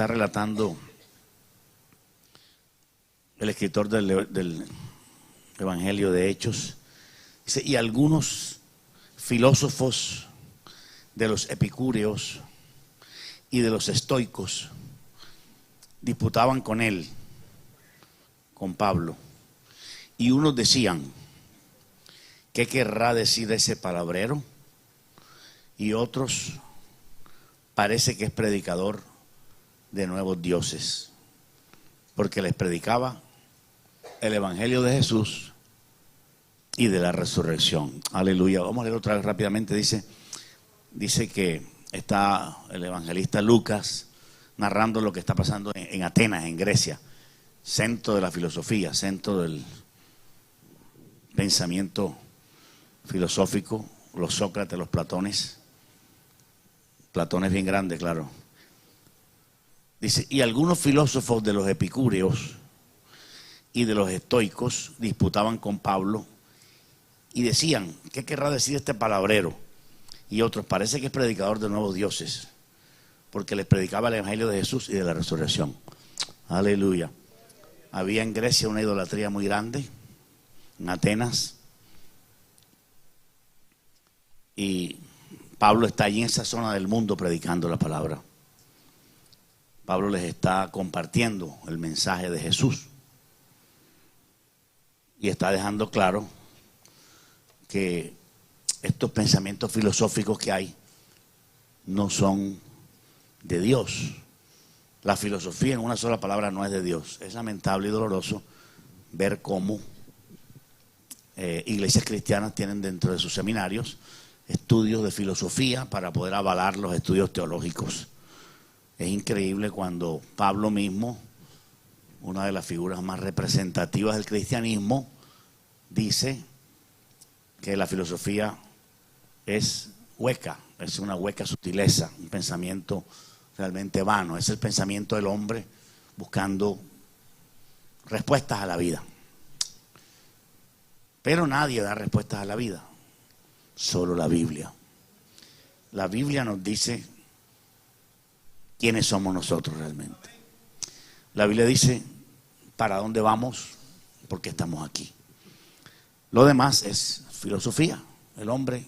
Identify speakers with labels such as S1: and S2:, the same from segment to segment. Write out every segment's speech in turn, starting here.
S1: está relatando el escritor del Evangelio de Hechos. Dice, y algunos filósofos de los epicúreos y de los estoicos disputaban con él, con Pablo, y unos decían, ¿qué querrá decir ese palabrero? Y otros, parece que es predicador de nuevos dioses, porque les predicaba el Evangelio de Jesús y de la resurrección. Aleluya. Vamos a leer otra vez rápidamente. Dice que está el evangelista Lucas narrando lo que está pasando en Atenas, en Grecia, centro de la filosofía, centro del pensamiento filosófico, los Sócrates, los Platones. Platón es bien grande, claro. Dice, y algunos filósofos de los epicúreos y de los estoicos disputaban con Pablo y decían, ¿qué querrá decir este palabrero? Y otros, parece que es predicador de nuevos dioses, porque les predicaba el Evangelio de Jesús y de la resurrección. Aleluya. Había en Grecia una idolatría muy grande, en Atenas, y Pablo está allí en esa zona del mundo predicando la palabra. Pablo les está compartiendo el mensaje de Jesús y está dejando claro que estos pensamientos filosóficos que hay no son de Dios. La filosofía en una sola palabra no es de Dios. Es lamentable y doloroso ver cómo iglesias cristianas tienen dentro de sus seminarios estudios de filosofía para poder avalar los estudios teológicos. Es increíble cuando Pablo mismo, una de las figuras más representativas del cristianismo, dice que la filosofía es hueca, es una hueca sutileza, un pensamiento realmente vano. Es el pensamiento del hombre buscando respuestas a la vida. Pero nadie da respuestas a la vida, solo la Biblia. La Biblia nos dice quiénes somos nosotros realmente. La Biblia dice para dónde vamos, por qué estamos aquí. Lo demás es filosofía, el hombre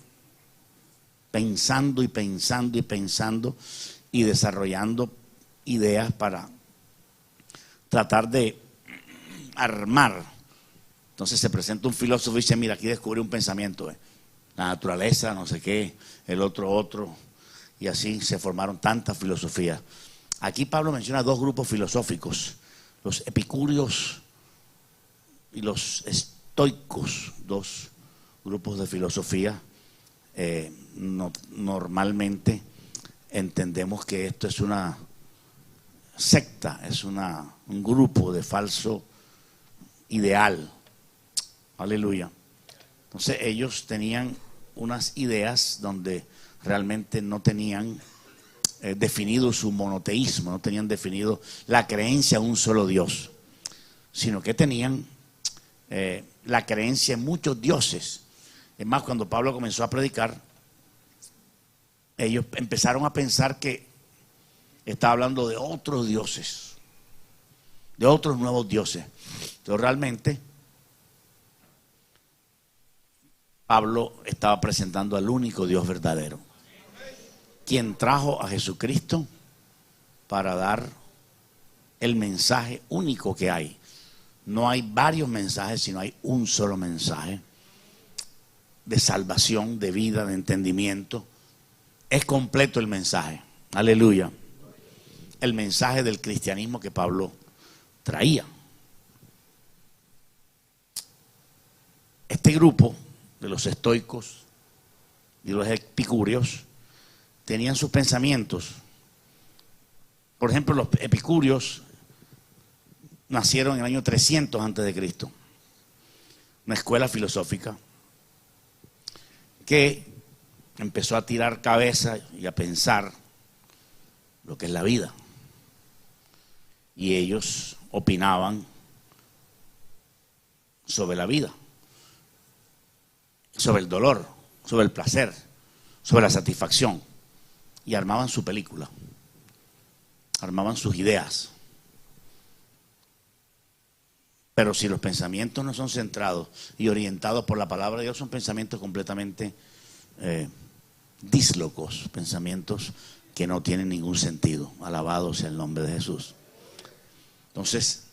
S1: pensando y pensando y pensando y desarrollando ideas para tratar de armar. Entonces se presenta un filósofo y dice, mira, aquí descubrí un pensamiento, la naturaleza, no sé qué, el otro, y así se formaron tantas filosofías. Aquí Pablo menciona dos grupos filosóficos, los epicúreos y los estoicos, dos grupos de filosofía. Normalmente entendemos que esto es una secta, es un grupo de falso ideal. Aleluya. Entonces ellos tenían unas ideas donde realmente no tenían definido su monoteísmo, no tenían definido la creencia en un solo Dios, sino que tenían la creencia en muchos dioses. Es más, cuando Pablo comenzó a predicar, ellos empezaron a pensar que estaba hablando de otros dioses, de otros nuevos dioses. Pero realmente Pablo estaba presentando al único Dios verdadero, quien trajo a Jesucristo para dar el mensaje único que hay. No hay varios mensajes, sino hay un solo mensaje de salvación, de vida, de entendimiento. Es completo el mensaje. Aleluya. El mensaje del cristianismo que Pablo traía. Este grupo de los estoicos y los epicúreos tenían sus pensamientos. Por ejemplo, los epicúreos nacieron en el año 300 antes de Cristo. Una escuela filosófica que empezó a tirar cabeza y a pensar lo que es la vida. Y ellos opinaban sobre la vida, sobre el dolor, sobre el placer, sobre la satisfacción, y armaban su película. armaban sus ideas. Pero si los pensamientos no son centrados y orientados por la palabra de Dios, son pensamientos completamente díslocos, pensamientos que no tienen ningún sentido. Alabado sea el nombre de Jesús. Entonces,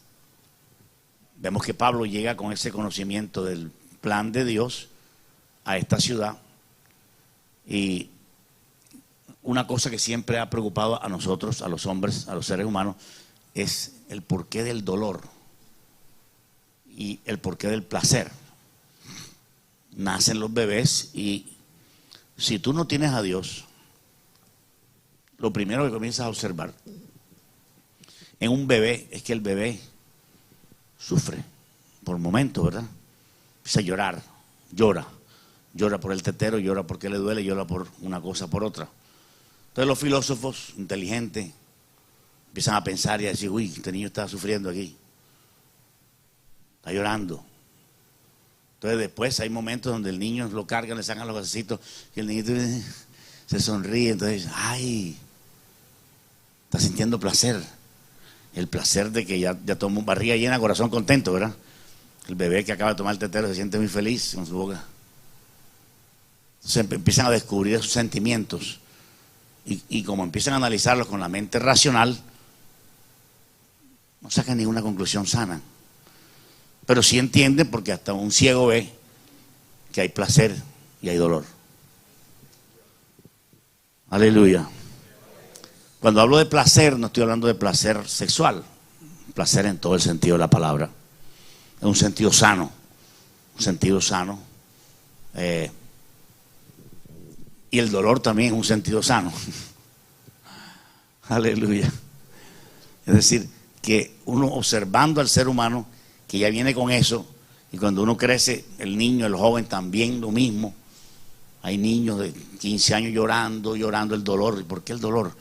S1: vemos que Pablo llega con ese conocimiento del plan de Dios a esta ciudad, y una cosa que siempre ha preocupado a nosotros, a los hombres, a los seres humanos, es el porqué del dolor y el porqué del placer. Nacen los bebés y si tú no tienes a Dios, lo primero que comienzas a observar en un bebé es que el bebé sufre por momentos, ¿verdad? Empieza a llorar, llora por el tetero, llora porque le duele, llora por una cosa, por otra. Entonces los filósofos inteligentes empiezan a pensar y a decir, uy, este niño está sufriendo aquí, está llorando. Entonces después hay momentos donde el niño lo cargan, le sacan los bracitos y el niñito se sonríe. Entonces, ay, está sintiendo placer. El placer de que ya tomó barriga llena, corazón contento, ¿verdad? El bebé que acaba de tomar el tetero se siente muy feliz con su boca. Entonces empiezan a descubrir esos sentimientos y como empiezan a analizarlos con la mente racional, no sacan ninguna conclusión sana. Pero sí entienden, porque hasta un ciego ve que hay placer y hay dolor. Aleluya. Cuando hablo de placer, no estoy hablando de placer sexual, placer en todo el sentido de la palabra, en un sentido sano, y el dolor también en un sentido sano. Aleluya. Es decir, que uno observando al ser humano que ya viene con eso, y cuando uno crece, el niño, el joven también lo mismo. Hay niños de 15 años llorando el dolor. ¿Y por qué el dolor?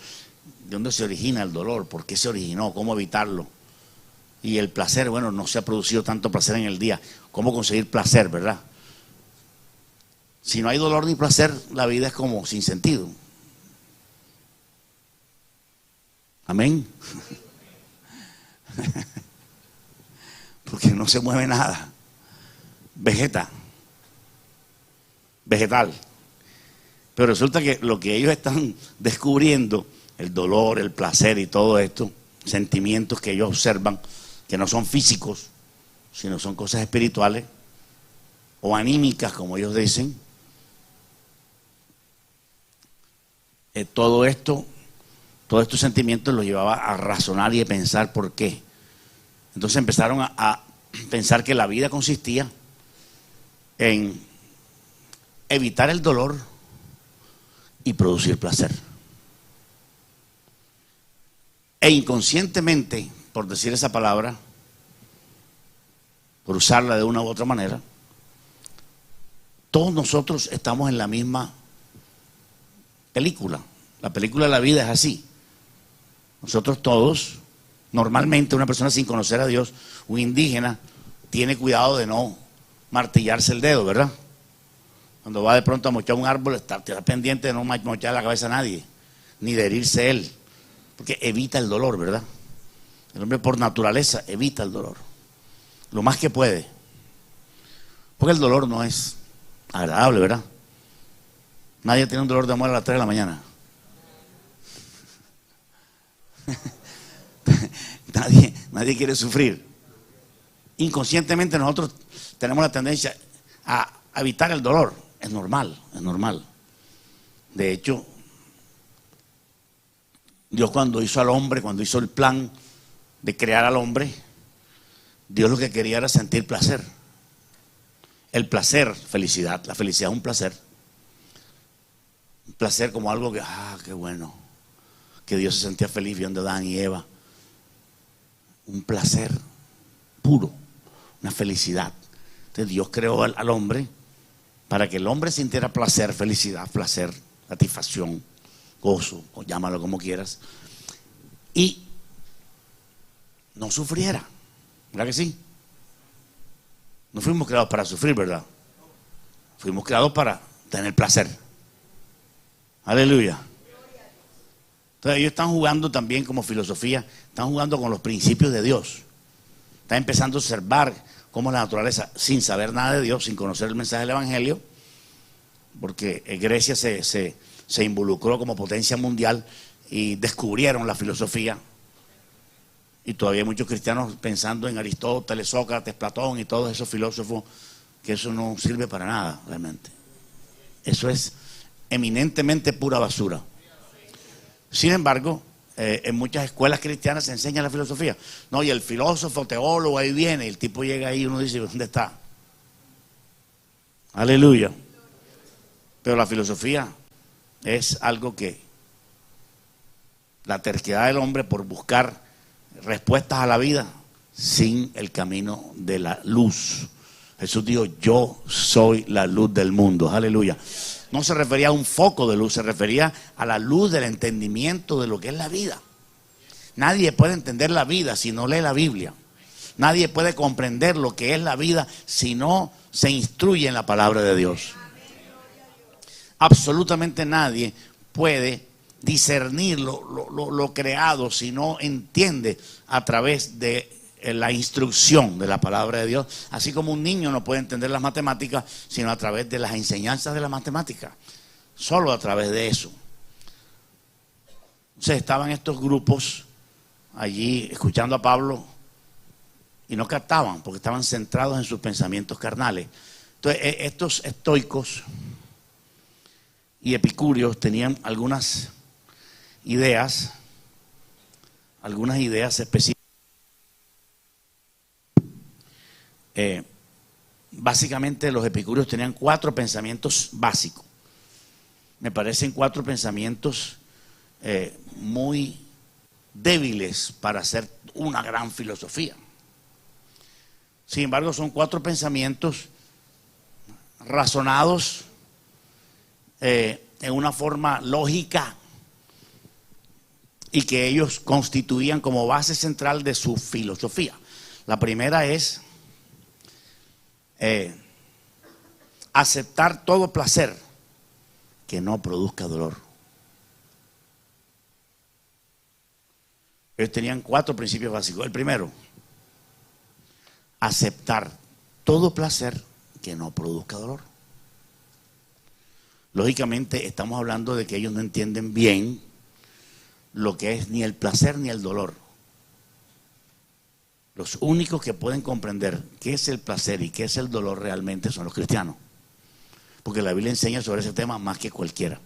S1: ¿De dónde se origina el dolor? ¿Por qué se originó? ¿Cómo evitarlo? Y el placer, bueno, no se ha producido tanto placer en el día. ¿Cómo conseguir placer, verdad? Si no hay dolor ni placer, la vida es como sin sentido. Amén. Porque no se mueve nada. Vegetal. Pero resulta que lo que ellos están descubriendo, el dolor, el placer y todo esto, sentimientos que ellos observan, que no son físicos, sino son cosas espirituales o anímicas, como ellos dicen. Todos estos sentimientos los llevaba a razonar y a pensar por qué. Entonces empezaron a pensar que la vida consistía en evitar el dolor y producir placer. E inconscientemente, por decir esa palabra, por usarla de una u otra manera, todos nosotros estamos en la misma película. La película de la vida es así. Nosotros todos, normalmente una persona sin conocer a Dios, un indígena, tiene cuidado de no martillarse el dedo, ¿verdad? Cuando va de pronto a mochar un árbol, está pendiente de no mochar la cabeza a nadie, ni de herirse él, porque evita el dolor, ¿verdad? El hombre por naturaleza evita el dolor, lo más que puede, porque el dolor no es agradable, ¿verdad? Nadie tiene un dolor de amor a las 3 de la mañana. Nadie quiere sufrir. Inconscientemente nosotros tenemos la tendencia a evitar el dolor. Es normal. De hecho, Dios cuando hizo al hombre, cuando hizo el plan de crear al hombre, Dios lo que quería era sentir placer. El placer, felicidad. La felicidad es un placer. Un placer como algo que, qué bueno, que Dios se sentía feliz viendo a Adán y Eva. Un placer puro, una felicidad. Entonces Dios creó al hombre para que el hombre sintiera placer, felicidad, placer, satisfacción, gozo, o llámalo como quieras, y no sufriera. ¿Verdad que sí? No fuimos creados para sufrir, ¿verdad? Fuimos creados para tener placer. Aleluya. Entonces ellos están jugando también como filosofía, están jugando con los principios de Dios. Están empezando a observar cómo la naturaleza, sin saber nada de Dios, sin conocer el mensaje del Evangelio, porque Grecia se involucró como potencia mundial y descubrieron la filosofía. Y todavía hay muchos cristianos pensando en Aristóteles, Sócrates, Platón y todos esos filósofos, que eso no sirve para nada realmente. Eso es eminentemente pura basura. Sin embargo, en muchas escuelas cristianas se enseña la filosofía. No, y el filósofo, teólogo, ahí viene, y el tipo llega ahí y uno dice, ¿dónde está? Aleluya. Pero la filosofía es algo que la terquedad del hombre por buscar respuestas a la vida sin el camino de la luz. Jesús dijo, yo soy la luz del mundo. Aleluya. No se refería a un foco de luz, se refería a la luz del entendimiento de lo que es la vida. Nadie puede entender la vida si no lee la Biblia. Nadie puede comprender lo que es la vida si no se instruye en la palabra de Dios. Absolutamente nadie puede discernir lo creado si no entiende a través de la instrucción de la palabra de Dios, así como un niño no puede entender las matemáticas sino a través de las enseñanzas de la matemática, solo a través de eso. Entonces estaban estos grupos allí escuchando a Pablo y no captaban porque estaban centrados en sus pensamientos carnales. Entonces estos estoicos y epicúreos tenían algunas ideas específicas. Básicamente los epicúreos tenían 4 pensamientos básicos. Me parecen 4 pensamientos muy débiles para hacer una gran filosofía. Sin embargo, son 4 pensamientos razonados en una forma lógica y que ellos constituían como base central de su filosofía. La primera es aceptar todo placer que no produzca dolor. Ellos tenían 4 principios básicos. El primero, aceptar todo placer que no produzca dolor. Lógicamente estamos hablando de que ellos no entienden bien lo que es ni el placer ni el dolor. Los únicos que pueden comprender qué es el placer y qué es el dolor realmente son los cristianos. Porque la Biblia enseña sobre ese tema más que cualquiera.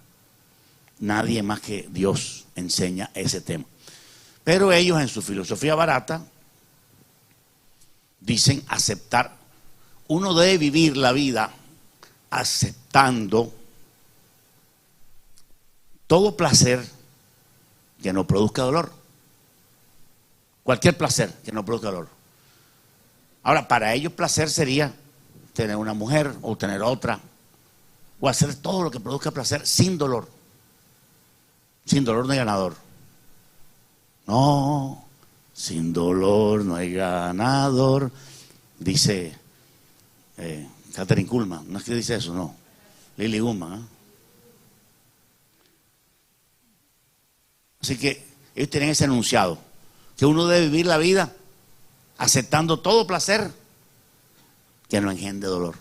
S1: Nadie más que Dios enseña ese tema. Pero ellos en su filosofía barata dicen aceptar. Uno debe vivir la vida aceptando todo placer que no produzca dolor. Cualquier placer que no produzca dolor. Ahora, para ellos placer sería tener una mujer o tener otra, o hacer todo lo que produzca placer sin dolor. Sin dolor no hay ganador. No, sin dolor no hay ganador, dice Catherine Kuhlman. No es que dice eso, no. Lily Guzmán, ¿eh? Así que ellos tienen ese enunciado, que uno debe vivir la vida aceptando todo placer que no engendre dolor.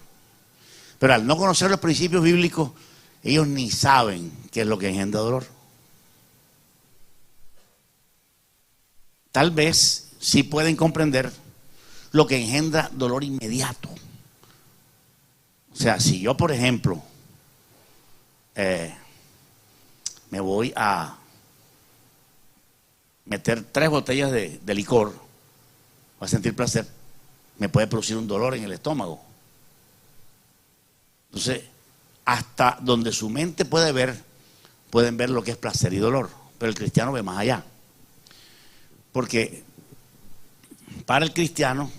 S1: Pero al no conocer los principios bíblicos, ellos ni saben qué es lo que engendra dolor. Tal vez sí pueden comprender lo que engendra dolor inmediato. O sea, si yo, por ejemplo, me voy a meter 3 botellas de licor, voy a sentir placer, me puede producir un dolor en el estómago. Entonces, hasta donde su mente puede ver, pueden ver lo que es placer y dolor. Pero el cristiano ve más allá. Porque para el cristiano,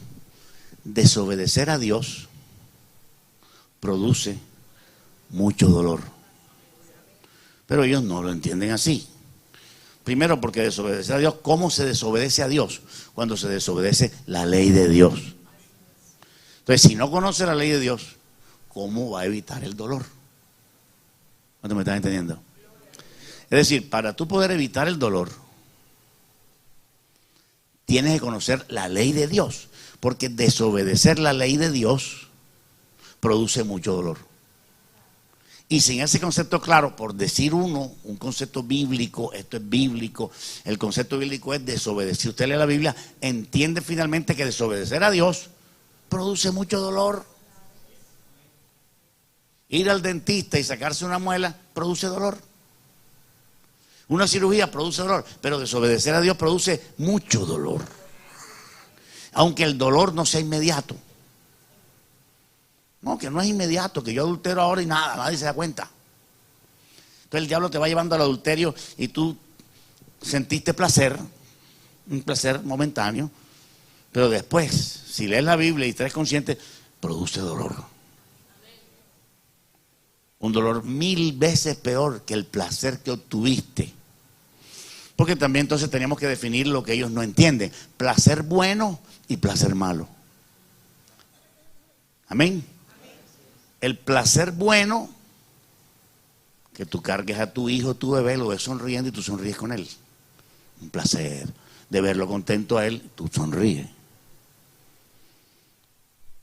S1: desobedecer a Dios produce mucho dolor. Pero ellos no lo entienden así. Primero, porque desobedecer a Dios, ¿cómo se desobedece a Dios? Cuando se desobedece la ley de Dios. Entonces, si no conoce la ley de Dios, ¿cómo va a evitar el dolor? ¿Cuánto me están entendiendo? Es decir, para tú poder evitar el dolor, tienes que conocer la ley de Dios, porque desobedecer la ley de Dios produce mucho dolor. Y sin ese concepto claro, por decir un concepto bíblico, esto es bíblico, el concepto bíblico es desobedecer. Si usted lee la Biblia, entiende finalmente que desobedecer a Dios produce mucho dolor. Ir al dentista y sacarse una muela produce dolor. Una cirugía produce dolor, pero desobedecer a Dios produce mucho dolor. Aunque el dolor no sea inmediato. No, que no es inmediato, que yo adultero ahora y nada, nadie se da cuenta. Entonces el diablo te va llevando al adulterio y tú sentiste placer, un placer momentáneo, pero después, si lees la Biblia y estás consciente, produce dolor. Un dolor 1000 veces peor que el placer que obtuviste. Porque también entonces teníamos que definir lo que ellos no entienden. Placer bueno y placer malo. Amén. El placer bueno, que tú cargues a tu hijo, tu bebé, lo ves sonriendo y tú sonríes con él. Un placer de verlo contento a él, tú sonríes.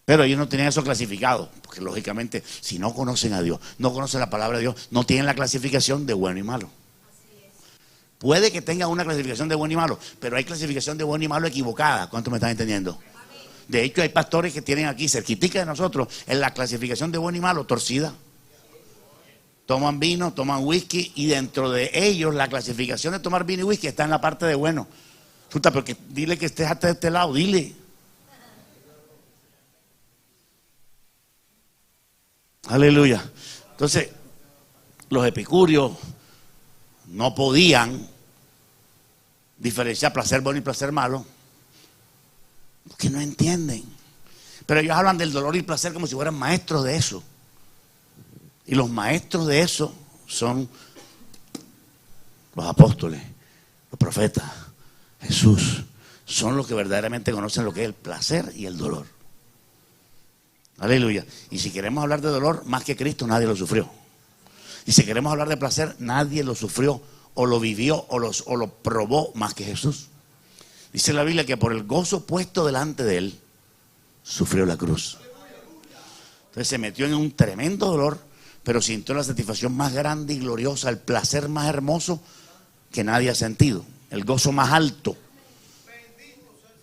S1: Pero ellos no tenían eso clasificado, porque lógicamente si no conocen a Dios, no conocen la palabra de Dios, no tienen la clasificación de bueno y malo. Puede que tengan una clasificación de bueno y malo, pero hay clasificación de bueno y malo equivocada. ¿Cuántos me están entendiendo? De hecho, hay pastores que tienen aquí, cerquitica de nosotros, en la clasificación de bueno y malo, torcida. Toman vino, toman whisky, y dentro de ellos la clasificación de tomar vino y whisky está en la parte de bueno. Puta, porque dile que estés hasta de este lado, dile. Aleluya. Entonces, los epicúreos no podían diferenciar placer bueno y placer malo, porque no entienden. Pero ellos hablan del dolor y placer como si fueran maestros de eso. Y los maestros de eso son los apóstoles, los profetas, Jesús. Son los que verdaderamente conocen lo que es el placer y el dolor. Aleluya. Y si queremos hablar de dolor, más que Cristo, nadie lo sufrió. Y si queremos hablar de placer, nadie lo sufrió o lo vivió o lo probó más que Jesús. Dice la Biblia que por el gozo puesto delante de él, sufrió la cruz. Entonces se metió en un tremendo dolor, pero sintió la satisfacción más grande y gloriosa, el placer más hermoso que nadie ha sentido, el gozo más alto.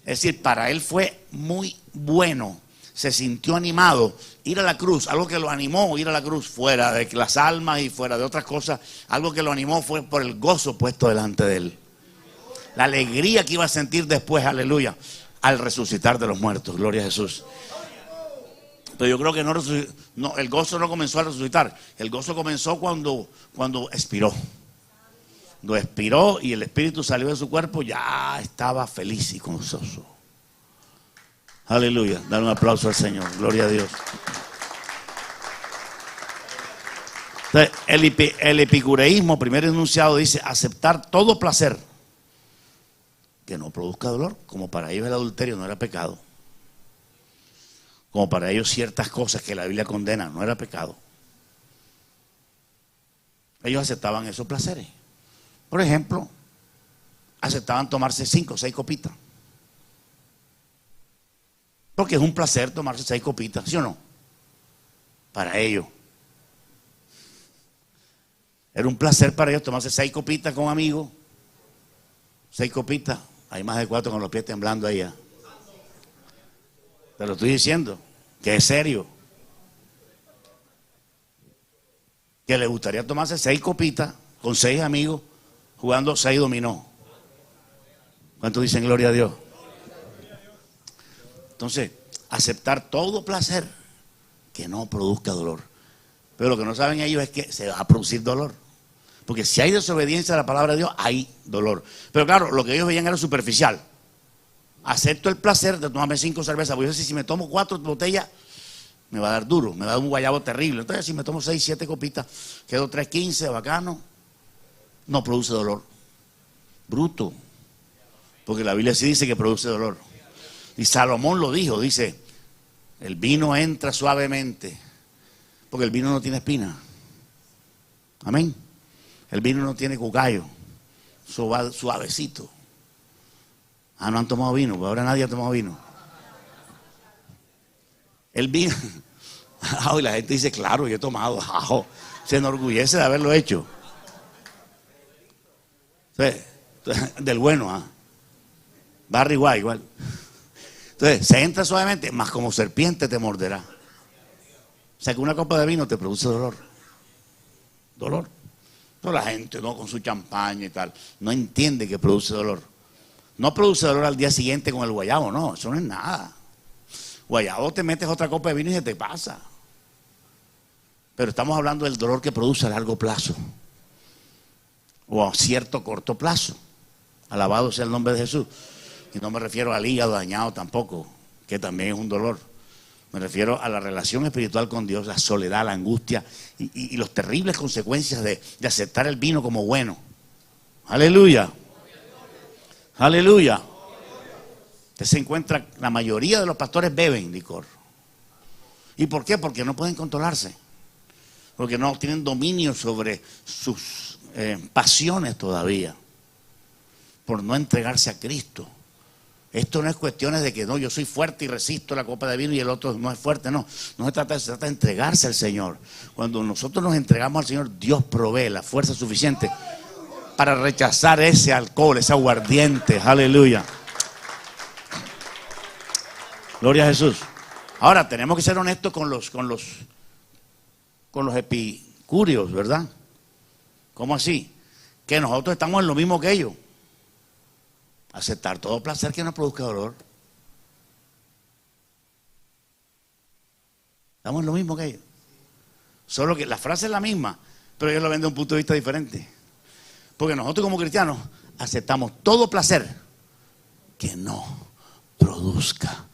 S1: Es decir, para él fue muy bueno. Se sintió animado, ir a la cruz, algo que lo animó ir a la cruz, fuera de las almas y fuera de otras cosas, algo que lo animó fue por el gozo puesto delante de él. La alegría que iba a sentir después, aleluya, al resucitar de los muertos, gloria a Jesús. Pero yo creo que el gozo no comenzó a resucitar, el gozo comenzó cuando expiró. Cuando expiró y el espíritu salió de su cuerpo, ya estaba feliz y gozoso. Aleluya, dale un aplauso al Señor, gloria a Dios. Entonces, el epicureísmo, primer enunciado, dice aceptar todo placer que no produzca dolor. Como para ellos el adulterio no era pecado, como para ellos ciertas cosas que la Biblia condena no era pecado, ellos aceptaban esos placeres. Por ejemplo, aceptaban tomarse 5 o 6 copitas. Porque es un placer tomarse 6 copitas, ¿sí o no? Para ellos. Era un placer para ellos tomarse 6 copitas con amigos. 6 copitas. Hay más de 4 con los pies temblando allá. Te lo estoy diciendo, que es serio. Que le gustaría tomarse 6 copitas con 6 amigos jugando 6 dominó. ¿Cuántos dicen gloria a Dios? Entonces, aceptar todo placer que no produzca dolor. Pero lo que no saben ellos es que se va a producir dolor. Porque si hay desobediencia a la palabra de Dios, hay dolor. Pero claro, lo que ellos veían era superficial. Acepto el placer de tomarme 5 cervezas. Porque yo sé, si me tomo 4 botellas, me va a dar duro, me va a dar un guayabo terrible. Entonces, si me tomo 6, 7 copitas, quedo 3, 15, bacano, no produce dolor. Bruto. Porque la Biblia sí dice que produce dolor. Y Salomón lo dijo, dice, el vino entra suavemente, porque el vino no tiene espina. Amén. El vino no tiene cucayo, eso va suavecito. Ah, no han tomado vino, pues ahora nadie ha tomado vino. El vino, y la gente dice, claro, yo he tomado, se enorgullece de haberlo hecho. Entonces, del bueno, Barry White igual. Entonces, se entra suavemente, más como serpiente te morderá. O sea que una copa de vino te produce dolor. Dolor. Toda la gente, ¿no? Con su champaña y tal, no entiende que produce dolor. No produce dolor al día siguiente con el guayabo, no, eso no es nada. Guayabo te metes otra copa de vino y se te pasa. Pero estamos hablando del dolor que produce a largo plazo. O a cierto corto plazo. Alabado sea el nombre de Jesús. Y no me refiero al hígado dañado tampoco, que también es un dolor. Me refiero a la relación espiritual con Dios, la soledad, la angustia y las terribles consecuencias de aceptar el vino como bueno. Aleluya. Aleluya. Usted se encuentra, la mayoría de los pastores beben licor. ¿Y por qué? Porque no pueden controlarse. Porque no tienen dominio sobre sus pasiones todavía. Por no entregarse a Cristo. Esto no es cuestiones de que no, yo soy fuerte y resisto la copa de vino y el otro no es fuerte, no. No se trata de entregarse al Señor. Cuando nosotros nos entregamos al Señor, Dios provee la fuerza suficiente para rechazar ese alcohol, ese aguardiente. Aleluya. Gloria a Jesús. Ahora, tenemos que ser honestos con los epicúreos, ¿verdad? ¿Cómo así? Que nosotros estamos en lo mismo que ellos. Aceptar todo placer que no produzca dolor. Estamos en lo mismo que ellos. Solo que la frase es la misma, pero ellos lo ven de un punto de vista diferente. Porque nosotros como cristianos aceptamos todo placer que no produzca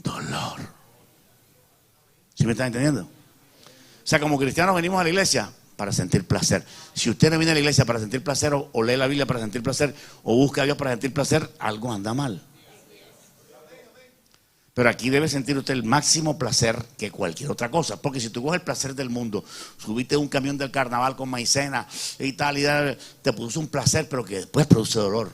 S1: dolor. ¿Sí me están entendiendo? O sea, como cristianos venimos a la iglesia para sentir placer. Si usted no viene a la iglesia para sentir placer, o lee la Biblia para sentir placer, o busca a Dios para sentir placer, algo anda mal. Pero aquí debe sentir usted el máximo placer que cualquier otra cosa. Porque si tú coges el placer del mundo, subiste un camión del carnaval con maicena y tal, te produce un placer, pero que después produce dolor.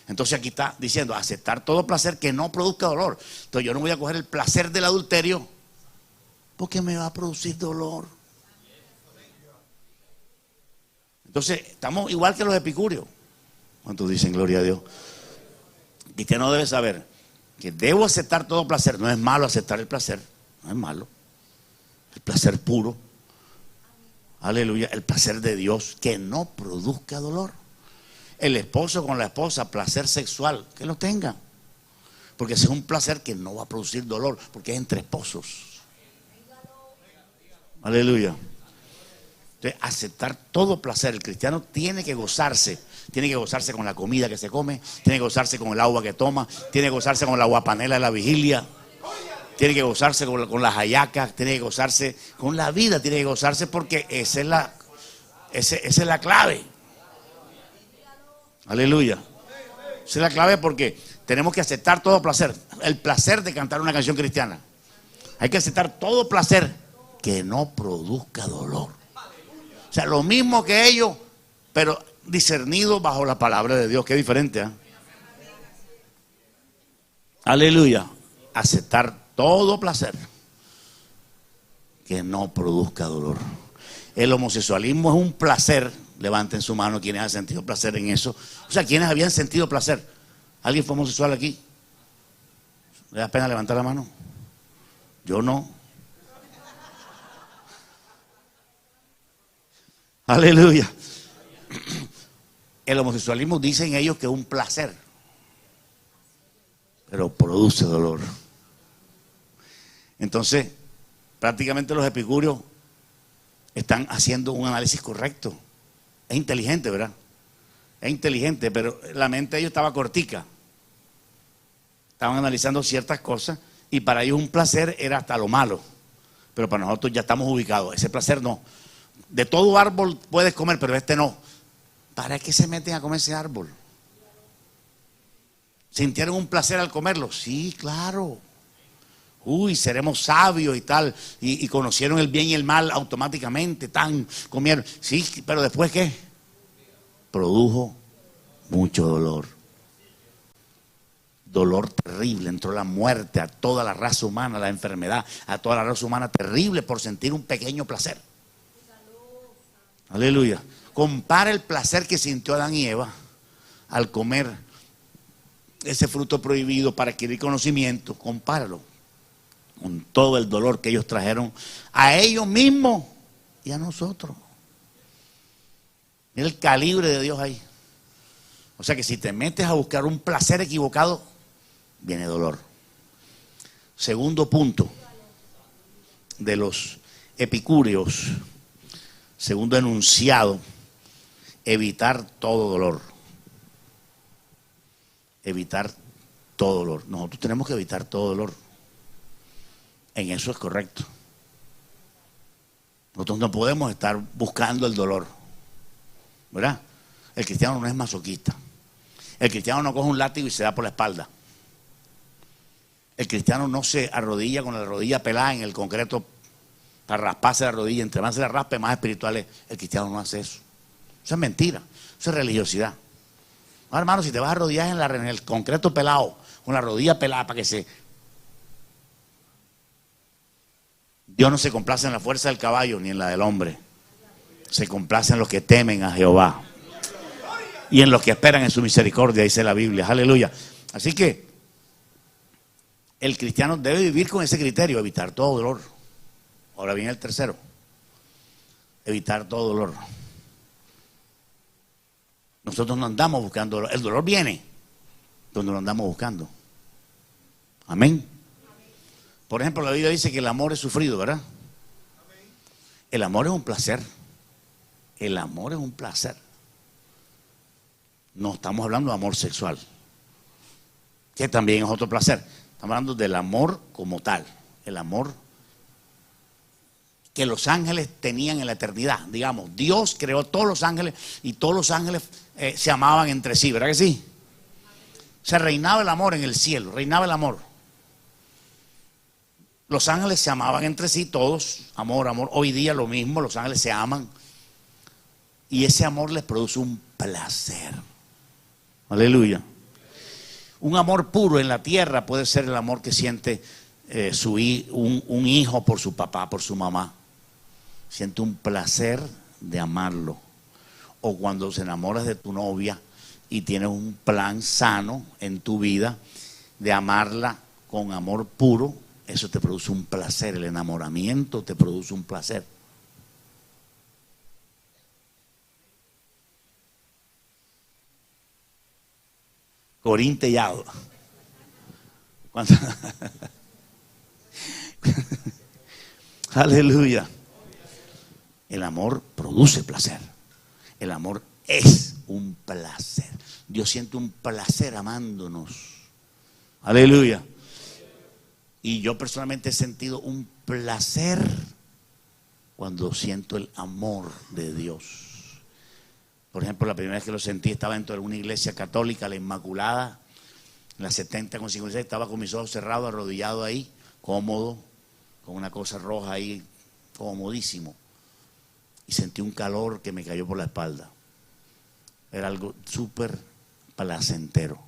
S1: Entonces aquí está diciendo, aceptar todo placer que no produzca dolor. Entonces yo no voy a coger el placer del adulterio porque me va a producir dolor. Entonces, estamos igual que los epicúreos. ¿Cuántos dicen gloria a Dios? El cristiano debe saber que debo aceptar todo placer. No es malo aceptar el placer, no es malo. El placer puro. Aleluya, el placer de Dios que no produzca dolor. El esposo con la esposa, placer sexual, que lo tenga. Porque ese es un placer que no va a producir dolor, porque es entre esposos. Aleluya. Entonces, aceptar todo placer. El cristiano tiene que gozarse con la comida que se come, tiene que gozarse con el agua que toma, tiene que gozarse con la guapanela de la vigilia, tiene que gozarse con las hallacas, tiene que gozarse con la vida, tiene que gozarse porque esa es la clave. Aleluya. Esa es la clave porque tenemos que aceptar todo placer. El placer de cantar una canción cristiana. Hay que aceptar todo placer que no produzca dolor. O sea, lo mismo que ellos, pero discernido bajo la palabra de Dios. Qué diferente, ¿eh? Aleluya. Aceptar todo placer que no produzca dolor. El homosexualismo es un placer. Levanten su mano quienes han sentido placer en eso. O sea, quienes habían sentido placer. ¿Alguien fue homosexual aquí? ¿Le da pena levantar la mano? Yo no. Aleluya. El homosexualismo dicen ellos que es un placer, pero produce dolor. Entonces, prácticamente los epicúreos están haciendo un análisis correcto. Es inteligente, ¿verdad? Es inteligente, pero la mente de ellos estaba cortica. Estaban analizando ciertas cosas y para ellos un placer era hasta lo malo. Pero para nosotros ya estamos ubicados. Ese placer no. De todo árbol puedes comer, pero este no. ¿Para qué se meten a comer ese árbol? ¿Sintieron un placer al comerlo? Sí, claro. Uy, seremos sabios y tal. Y conocieron el bien y el mal automáticamente. Comieron. Sí, pero después ¿qué? produjo mucho dolor. Dolor terrible, entró la muerte a toda la raza humana, la enfermedad, a toda la raza humana, terrible por sentir un pequeño placer. Aleluya. Compara el placer que sintió Adán y Eva al comer ese fruto prohibido para adquirir conocimiento. Compáralo con todo el dolor que ellos trajeron a ellos mismos y a nosotros. Mira el calibre de Dios ahí. O sea que si te metes a buscar un placer equivocado, viene dolor. Segundo punto de los epicúreos, segundo enunciado, evitar todo dolor. Evitar todo dolor. Nosotros tenemos que evitar todo dolor. En eso es correcto. Nosotros no podemos estar buscando el dolor, ¿verdad? El cristiano no es masoquista. El cristiano no coge un látigo y se da por la espalda. El cristiano no se arrodilla con la rodilla pelada en el concreto para rasparse la rodilla. Entre más se la raspe, más espiritual es. El cristiano no hace eso. Eso es mentira. Eso es religiosidad. Ahora, hermano, si te vas a arrodillar en el concreto pelado, con la rodilla pelada para que se... Dios no se complace en la fuerza del caballo ni en la del hombre. Se complace en los que temen a Jehová y en los que esperan en su misericordia, dice la Biblia. Aleluya. Así que el cristiano debe vivir con ese criterio, evitar todo dolor. Ahora viene el tercero, evitar todo dolor. Nosotros no andamos buscando dolor. El dolor viene donde lo andamos buscando. Amén. Por ejemplo, la Biblia dice que el amor es sufrido, ¿verdad? El amor es un placer. El amor es un placer. No estamos hablando de amor sexual, que también es otro placer. Estamos hablando del amor como tal. El amor que los ángeles tenían en la eternidad. Digamos, Dios creó todos los ángeles y todos los ángeles se amaban entre sí, ¿verdad que sí? Se reinaba el amor en el cielo, reinaba el amor. Los ángeles se amaban entre sí, todos, amor, amor. Hoy día lo mismo, los ángeles se aman. Y ese amor les produce un placer. Aleluya. Un amor puro en la tierra puede ser el amor que siente un hijo por su papá, por su mamá. Siente un placer de amarlo. O cuando se enamoras de tu novia y tienes un plan sano en tu vida de amarla con amor puro, eso te produce un placer. El enamoramiento te produce un placer. Corintellado. Aleluya. El amor produce placer. El amor es un placer. Dios siente un placer amándonos. Aleluya. Y yo personalmente he sentido un placer cuando siento el amor de Dios. Por ejemplo, la primera vez que lo sentí estaba dentro de una iglesia católica, la Inmaculada, en la 70 con 56, estaba con mis ojos cerrados, arrodillado ahí, cómodo, con una cosa roja ahí, comodísimo. Y sentí un calor que me cayó por la espalda. Era algo súper placentero.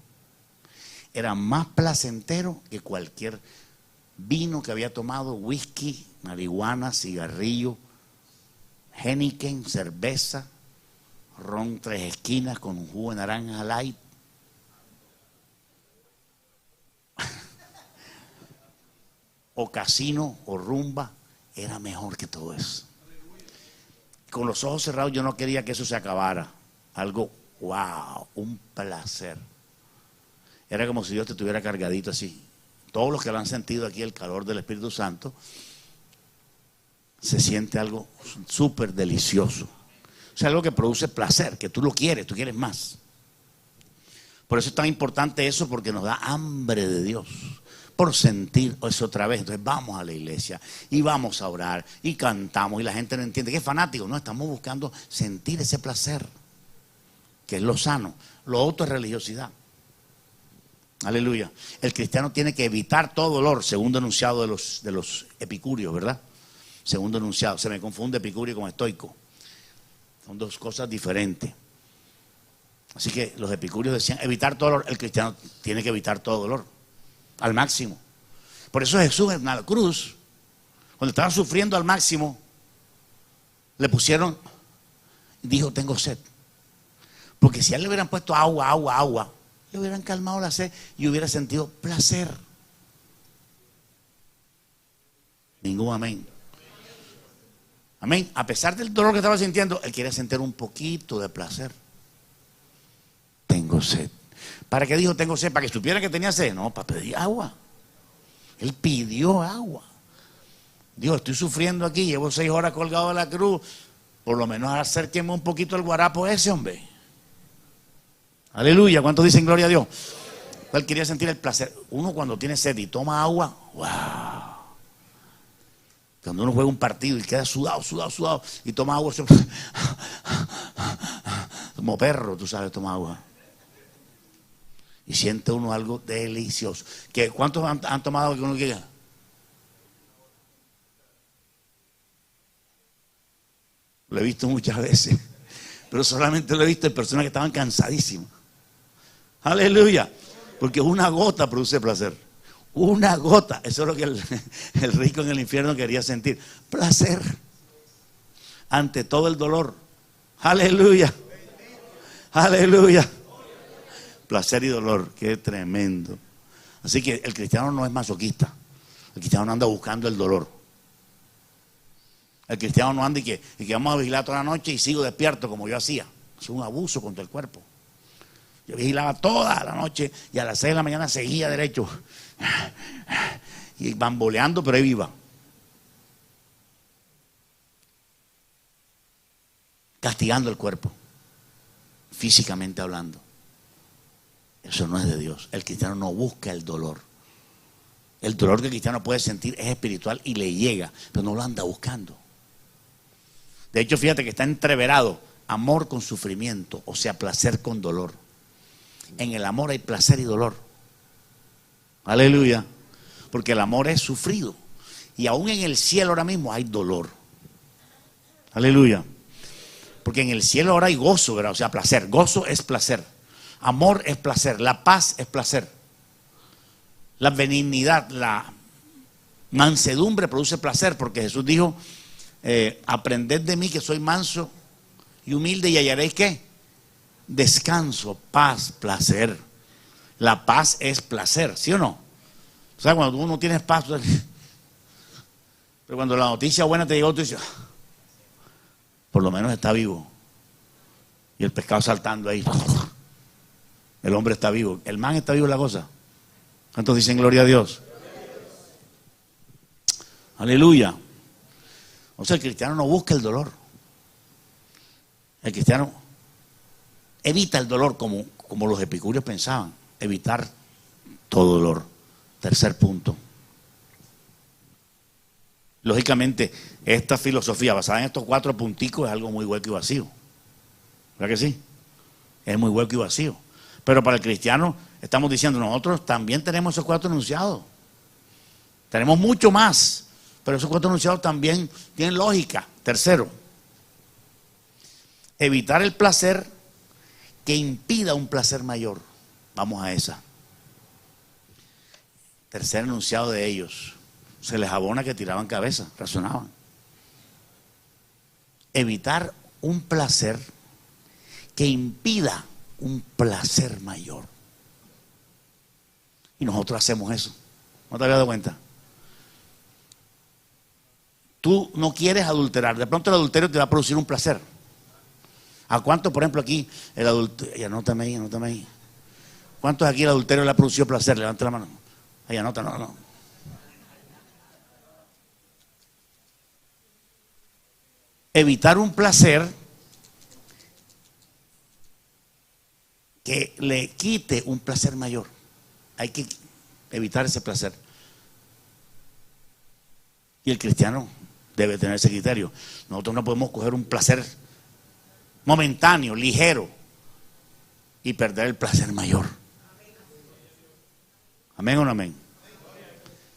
S1: Era más placentero que cualquier vino que había tomado, whisky, marihuana, cigarrillo, Heineken, cerveza, ron Tres Esquinas con un jugo de naranja light. O casino o rumba, era mejor que todo eso. Con los ojos cerrados yo no quería que eso se acabara. Algo, wow, un placer. Era como si Dios te tuviera cargadito así. Todos los que lo han sentido aquí, el calor del Espíritu Santo, se siente algo súper delicioso. O sea, algo que produce placer, que tú lo quieres, tú quieres más. Por eso es tan importante eso, porque nos da hambre de Dios. Por sentir eso otra vez. Entonces vamos a la iglesia y vamos a orar y cantamos y la gente no entiende que es fanático. No, estamos buscando sentir ese placer, que es lo sano. Lo otro es religiosidad. Aleluya. El cristiano tiene que evitar todo dolor, segundo enunciado de los epicúreos, ¿verdad? Segundo enunciado. Se me confunde epicurio con estoico. Son dos cosas diferentes. Así que los epicúreos decían evitar todo dolor. El cristiano tiene que evitar todo dolor al máximo. Por eso Jesús en la cruz, cuando estaba sufriendo al máximo, le pusieron, dijo, tengo sed. Porque si a él le hubieran puesto agua, le hubieran calmado la sed y hubiera sentido placer. Ningún amén. Amén. A pesar del dolor que estaba sintiendo, él quería sentir un poquito de placer. Tengo sed. ¿Para qué dijo tengo sed? ¿Para que supiera que tenía sed? No, para pedir agua. Él pidió agua. Dios, estoy sufriendo aquí, llevo 6 horas colgado de la cruz. Por lo menos acérquenme un poquito al guarapo ese, hombre. Aleluya. ¿Cuántos dicen gloria a Dios? Él quería sentir el placer. Uno cuando tiene sed y toma agua, wow. Cuando uno juega un partido y queda sudado y toma agua, como perro, tú sabes, toma agua. Y siente uno algo delicioso. ¿Cuántos han tomado agua que uno quiera? Lo he visto muchas veces, pero solamente lo he visto en personas que estaban cansadísimas. Aleluya. Porque una gota produce placer. Una gota. Eso es lo que el rico en el infierno quería sentir. Placer. Ante todo el dolor. Aleluya. Aleluya. Placer y dolor. Qué tremendo. Así que el cristiano no es masoquista. El cristiano no anda buscando el dolor. El cristiano no anda y que vamos a vigilar toda la noche y sigo despierto como yo hacía. Es un abuso contra el cuerpo. Yo vigilaba toda la noche y a las 6 de la mañana seguía derecho. Y bamboleando, pero ahí viva. Castigando el cuerpo. Físicamente hablando. Eso no es de Dios. El cristiano no busca el dolor. El dolor que el cristiano puede sentir es espiritual y le llega, pero no lo anda buscando. De hecho, fíjate que está entreverado amor con sufrimiento, o sea, placer con dolor. En el amor hay placer y dolor. Aleluya. Porque el amor es sufrido. Y aún en el cielo ahora mismo hay dolor. Aleluya. Porque en el cielo ahora hay gozo, ¿verdad? O sea, placer. Gozo es placer. Amor es placer. La paz es placer. La benignidad, la mansedumbre produce placer. Porque Jesús dijo, aprended de mí que soy manso y humilde y hallaréis ¿qué? Descanso, paz, placer. La paz es placer, ¿sí o no? O sea, cuando uno tiene paz, pero cuando la noticia buena te llegó, tú dices, por lo menos está vivo. Y el pescado saltando ahí. El hombre está vivo. El man está vivo, la cosa. ¿Cuántos dicen gloria a Dios? Aleluya. O sea, el cristiano no busca el dolor. El cristiano evita el dolor como los epicúreos pensaban. Evitar todo dolor. Tercer punto. Lógicamente, esta filosofía basada en estos 4 punticos es algo muy hueco y vacío. ¿Verdad que sí? Es muy hueco y vacío. Pero para el cristiano, estamos diciendo, nosotros también tenemos esos 4 enunciados. Tenemos mucho más, pero esos 4 enunciados también tienen lógica. Tercero, evitar el placer que impida un placer mayor. Vamos a esa. Tercer enunciado de ellos. Se les abona que tiraban cabeza, razonaban. Evitar un placer que impida un placer mayor. Y nosotros hacemos eso. ¿No te habías dado cuenta? Tú no quieres adulterar. De pronto el adulterio te va a producir un placer. ¿A cuántos, por ejemplo, aquí el adulterio? Anótame ahí. ¿Cuántos aquí el adulterio le ha producido placer? Levante la mano. Ahí anota, no. Evitar un placer que le quite un placer mayor. Hay que evitar ese placer. Y el cristiano debe tener ese criterio. Nosotros no podemos coger un placer momentáneo, ligero, y perder el placer mayor. ¿Amén o no amén?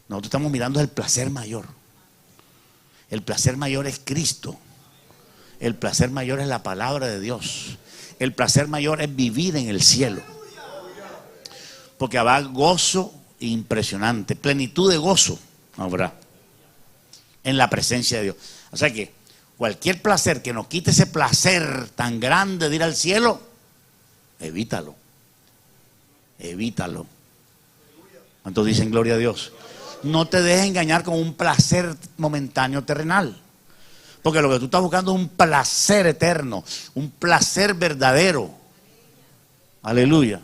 S1: Nosotros estamos mirando el placer mayor. El placer mayor es Cristo. El placer mayor es la palabra de Dios. el placer mayor es vivir en el cielo. Porque habrá gozo impresionante, plenitud de gozo habrá en la presencia de Dios. O sea que cualquier placer que nos quite ese placer tan grande de ir al cielo, evítalo. Evítalo. ¿Cuántos dicen gloria a Dios? No te dejes engañar con un placer momentáneo terrenal. Porque lo que tú estás buscando es un placer eterno, un placer verdadero. Aleluya.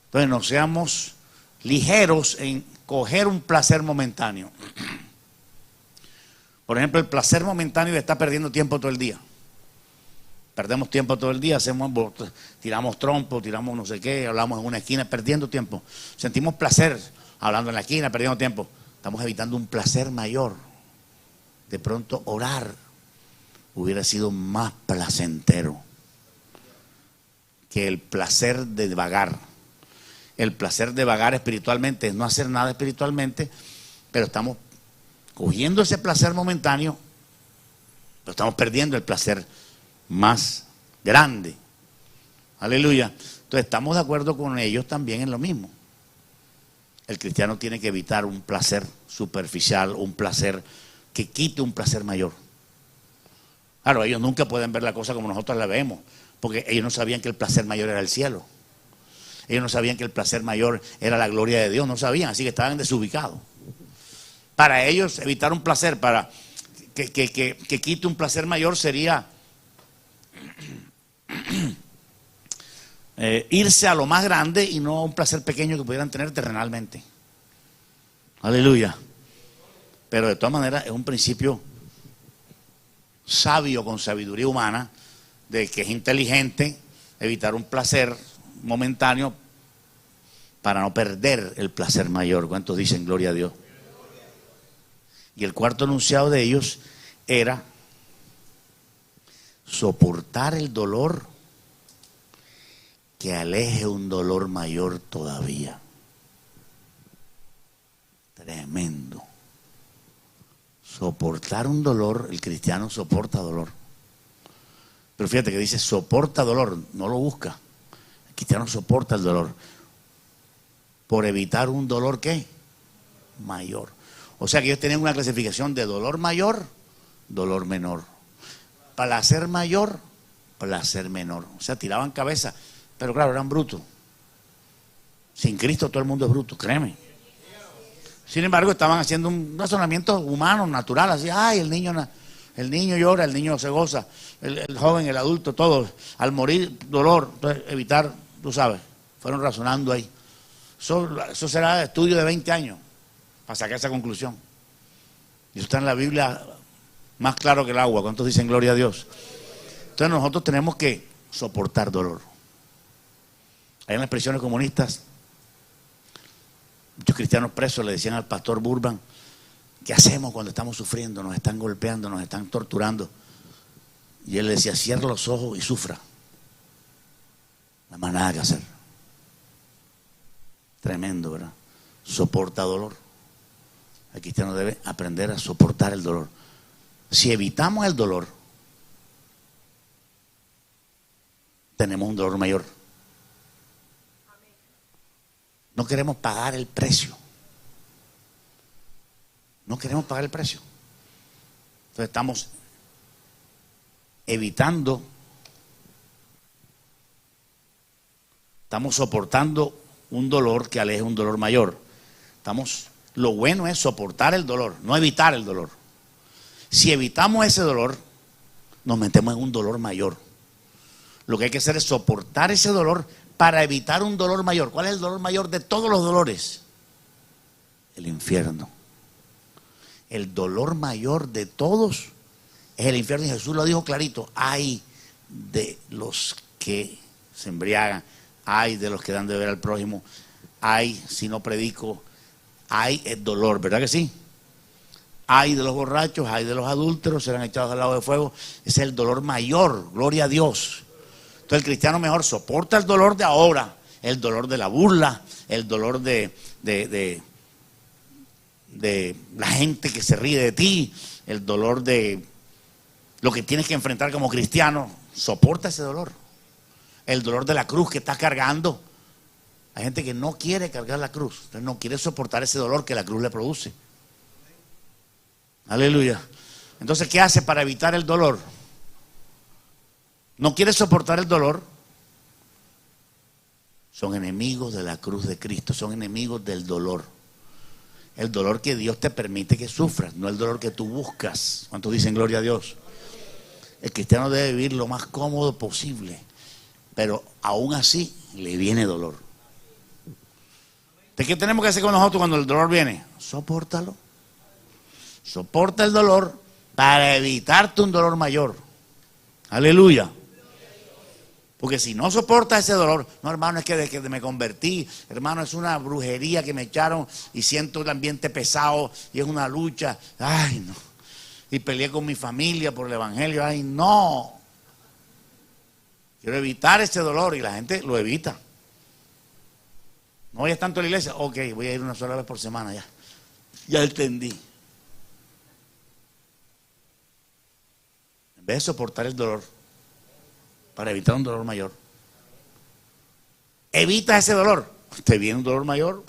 S1: Entonces no seamos ligeros en coger un placer momentáneo. Por ejemplo, el placer momentáneo de estar perdiendo tiempo todo el día. Perdemos tiempo todo el día, tiramos trompo, tiramos no sé qué, hablamos en una esquina, perdiendo tiempo. Sentimos placer hablando en la esquina, perdiendo tiempo. Estamos evitando un placer mayor. De pronto orar hubiera sido más placentero que el placer de vagar. El placer de vagar espiritualmente es no hacer nada espiritualmente, pero estamos cogiendo ese placer momentáneo, pero estamos perdiendo el placer más grande. Aleluya. Entonces estamos de acuerdo con ellos también en lo mismo. El cristiano tiene que evitar un placer superficial, un placer que quite un placer mayor. Claro, ellos nunca pueden ver la cosa como nosotros la vemos, porque ellos no sabían que el placer mayor era el cielo. Ellos no sabían que el placer mayor era la gloria de Dios, no sabían, así que estaban desubicados. Para ellos evitar un placer, para que quite un placer mayor sería irse a lo más grande y no a un placer pequeño que pudieran tener terrenalmente. Aleluya. Pero de todas maneras es un principio sabio, con sabiduría humana, de que es inteligente evitar un placer momentáneo para no perder el placer mayor. ¿Cuántos dicen gloria a Dios? Y el cuarto enunciado de ellos era soportar el dolor que aleje un dolor mayor todavía. Tremendo. Soportar un dolor, el cristiano soporta dolor. Pero fíjate que dice soporta dolor, no lo busca. El cristiano soporta el dolor por evitar un dolor ¿qué? Mayor. O sea que ellos tenían una clasificación de dolor mayor, dolor menor. Placer mayor, placer menor. O sea, tiraban cabeza, pero claro, eran brutos. Sin Cristo todo el mundo es bruto, créeme. Sin embargo, estaban haciendo un razonamiento humano, natural, así, ay, el niño llora, el niño se goza, el joven, el adulto, todos, al morir, dolor. Entonces, evitar, tú sabes, fueron razonando ahí. Eso será estudio de 20 años para sacar esa conclusión. Y eso está en la Biblia más claro que el agua. ¿Cuántos dicen gloria a Dios? Entonces nosotros tenemos que soportar dolor. Hay en las prisiones comunistas, muchos cristianos presos le decían al pastor Burban, ¿qué hacemos cuando estamos sufriendo? Nos están golpeando, nos están torturando. Y él le decía, cierra los ojos y sufra. No hay más nada que hacer. Tremendo, ¿verdad? Soporta dolor. El cristiano debe aprender a soportar el dolor. Si evitamos el dolor, tenemos un dolor mayor. No queremos pagar el precio. No queremos pagar el precio. Entonces estamos evitando, estamos soportando un dolor que aleje un dolor mayor. Lo bueno es soportar el dolor, no evitar el dolor. Si evitamos ese dolor, nos metemos en un dolor mayor. Lo que hay que hacer es soportar ese dolor para evitar un dolor mayor. ¿Cuál es el dolor mayor de todos los dolores? El infierno. El dolor mayor de todos es el infierno. Y Jesús lo dijo clarito. Ay de los que se embriagan. Ay de los que dan de beber al prójimo. Ay si no predico. Ay el dolor, ¿verdad que sí? Ay de los borrachos, ay de los adúlteros, serán echados al lago de fuego. Ese es el dolor mayor, gloria a Dios. Entonces el cristiano mejor soporta el dolor de ahora, el dolor de la burla, el dolor de la gente que se ríe de ti, el dolor de lo que tienes que enfrentar como cristiano. Soporta ese dolor. el dolor de la cruz que estás cargando. Hay gente que no quiere cargar la cruz, entonces no quiere soportar ese dolor que la cruz le produce. Aleluya. Entonces, ¿qué hace para evitar el dolor? No quiere soportar el dolor. Son enemigos de la cruz de Cristo, son enemigos del dolor. El dolor que Dios te permite que sufras, no el dolor que tú buscas. ¿Cuántos dicen gloria a Dios? El cristiano debe vivir lo más cómodo posible, pero aún así le viene dolor. ¿De qué tenemos que hacer con nosotros cuando el dolor viene? Sopórtalo. Soporta el dolor para evitarte un dolor mayor. Aleluya. Porque si no soportas ese dolor, no, hermano, es que desde que me convertí, hermano, es una brujería que me echaron y siento el ambiente pesado y es una lucha. Ay, no. Y peleé con mi familia por el evangelio. Ay, no. Quiero evitar ese dolor y la gente lo evita. No vayas tanto a la iglesia. Ok, voy a ir una sola vez por semana ya. Ya entendí. En vez de soportar el dolor para evitar un dolor mayor, evita ese dolor. Te viene un dolor mayor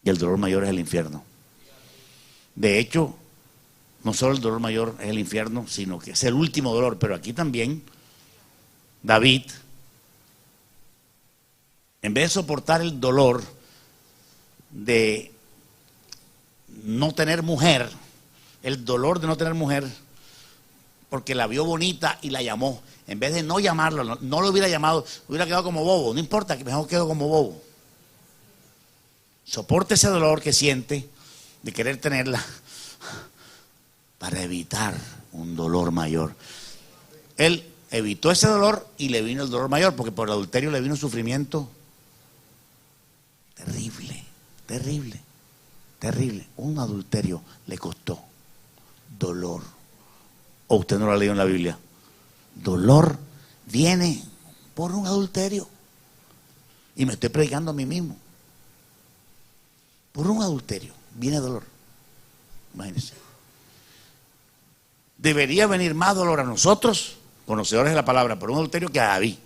S1: y el dolor mayor es el infierno. De hecho, no solo el dolor mayor es el infierno, sino que es el último dolor. Pero aquí también David, en vez de soportar el dolor de no tener mujer, el dolor de no tener mujer, porque la vio bonita y la llamó, en vez de no llamarlo, no lo hubiera llamado, hubiera quedado como bobo. No importa, que mejor quedo como bobo. Soporte ese dolor que siente de querer tenerla para evitar un dolor mayor. Él evitó ese dolor y le vino el dolor mayor, porque por el adulterio le vino un sufrimiento terrible, terrible, terrible. Un adulterio le costó dolor. ¿O usted no lo ha leído en la Biblia? Dolor viene por un adulterio. Y me estoy predicando a mí mismo. Por un adulterio viene dolor. Imagínense. Debería venir más dolor a nosotros, conocedores de la palabra, por un adulterio que a David.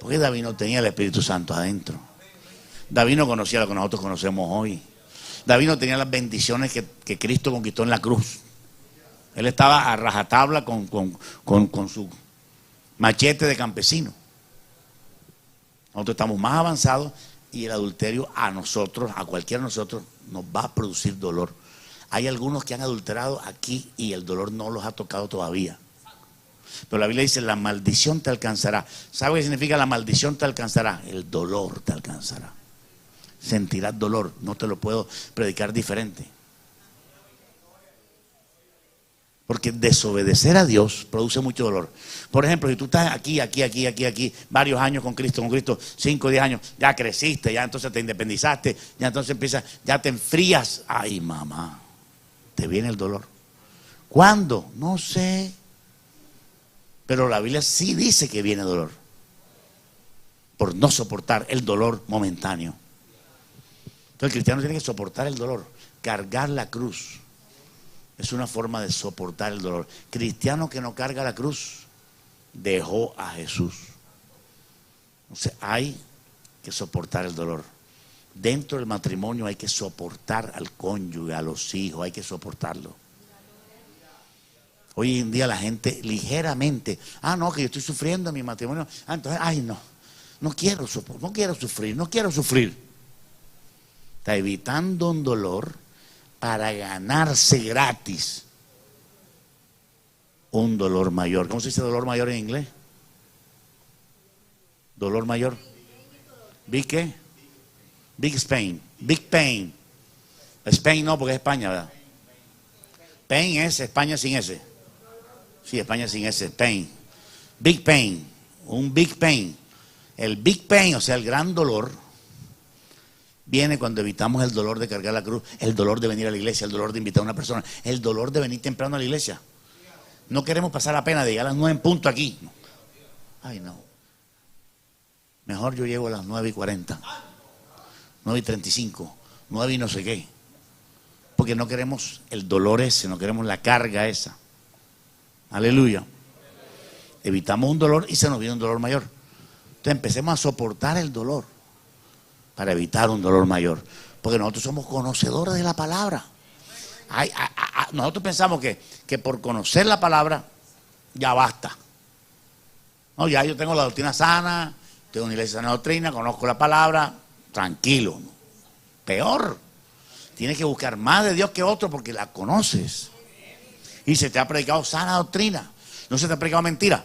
S1: Porque David no tenía el Espíritu Santo adentro. David no conocía lo que nosotros conocemos hoy. David no tenía las bendiciones que Cristo conquistó en la cruz. Él estaba a rajatabla con su machete de campesino. Nosotros estamos más avanzados y el adulterio a nosotros, a cualquiera de nosotros, nos va a producir dolor. Hay algunos que han adulterado aquí y el dolor no los ha tocado todavía. Pero la Biblia dice, la maldición te alcanzará. ¿Sabe qué significa la maldición te alcanzará? El dolor te alcanzará. Sentirás dolor, no te lo puedo predicar diferente. Porque desobedecer a Dios produce mucho dolor. Por ejemplo, si tú estás aquí, varios años con Cristo, 5 o 10 años, ya creciste, ya entonces te independizaste, ya entonces empiezas, ya te enfrías. Ay, mamá, te viene el dolor. ¿Cuándo? No sé. Pero la Biblia sí dice que viene dolor. Por no soportar el dolor momentáneo. Entonces el cristiano tiene que soportar el dolor, cargar la cruz. Es una forma de soportar el dolor. Cristiano que no carga la cruz, dejó a Jesús. Entonces hay que soportar el dolor. Dentro del matrimonio hay que soportar al cónyuge, a los hijos, hay que soportarlo. Hoy en día la gente ligeramente, no, que yo estoy sufriendo en mi matrimonio. Entonces, no quiero sufrir. Está evitando un dolor para ganarse gratis un dolor mayor. ¿Cómo se dice dolor mayor en inglés? Dolor mayor. ¿Big qué? Big Spain. Big pain. Spain no, porque es España, ¿verdad? Pain es España sin S. Sí, España sin S. Pain. Big pain. Un big pain. El big pain, o sea, el gran dolor, viene cuando evitamos el dolor de cargar la cruz, el dolor de venir a la iglesia, el dolor de invitar a una persona, el dolor de venir temprano a la iglesia. No queremos pasar la pena de llegar a las 9 en punto aquí. Ay, no. Mejor yo llego a las 9:40, 9:35, 9 y no sé qué. Porque no queremos el dolor ese, no queremos la carga esa. Aleluya. evitamos un dolor y se nos viene un dolor mayor. Entonces empecemos a soportar el dolor para evitar un dolor mayor. Porque nosotros somos conocedores de la palabra. Nosotros pensamos que por conocer la palabra ya basta. No, ya yo tengo la doctrina sana, tengo una iglesia sana doctrina, conozco la palabra, tranquilo. Peor, tienes que buscar más de Dios que otro porque la conoces. Y se te ha predicado sana doctrina, no se te ha predicado mentira.